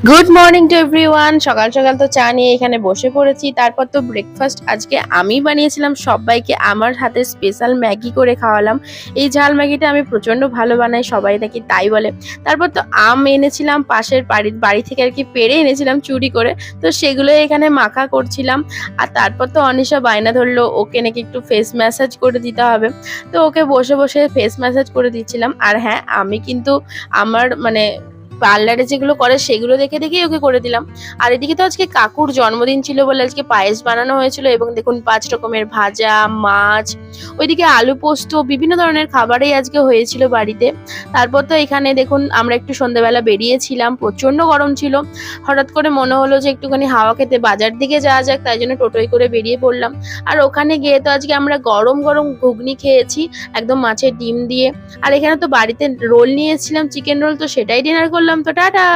Good morning to everyone. সকাল সকাল তো চা নিয়ে এখানে বসে পড়েছি। তারপর তো ব্রেকফাস্ট আজকে আমি বানিয়েছিলাম সবাইকে, আমার হাতে স্পেশাল ম্যাগি করে খাওয়ালাম। এই ঝাল ম্যাগিটা আমি প্রচন্ড ভালো বানাই, সবাই নাকি তাই বলে। তারপর তো আম এনেছিলাম পাশের বাড়ি থেকে আর কি, পেড়ে এনেছিলাম চুরি করে। তো সেগুলো এখানে মাখা করছিলাম। আর তারপর তো অনিশা বায়না ধরলো ওকে নাকি একটু ফেস ম্যাসাজ করে দিতে হবে। তো ওকে বসে বসে ফেস ম্যাসাজ করে দিচ্ছিলাম। আর হ্যাঁ, আমি কিন্তু আমার পার্লারে যেগুলো করে সেগুলো দেখে দেখেই ওকে করে দিলাম। আর এদিকে তো আজকে কাকুর জন্মদিন ছিল বলে আজকে পায়েস বানানো হয়েছিল, এবং দেখুন 5 রকমের ভাজা, মাছ, ওইদিকে আলু পোস্ত, বিভিন্ন ধরনের খাবারই আজকে হয়েছিল বাড়িতে। তারপর তো এখানে দেখুন আমরা একটু সন্ধ্যেবেলা বেরিয়েছিলাম, প্রচন্ড গরম ছিল। হঠাৎ করে মনে হলো যে একটুখানি হাওয়া খেতে বাজার দিকে যাওয়া যাক, তাই জন্য টোটোয় করে বেরিয়ে পড়লাম। আর ওখানে গিয়ে তো আজকে আমরা গরম গরম ঘুগনি খেয়েছি, একদম মাছের ডিম দিয়ে। আর এখানে তো বাড়িতে রোল নিয়ে এসেছিলাম, চিকেন রোল, তো সেটাই ডিনার করলাম। তো টাটা।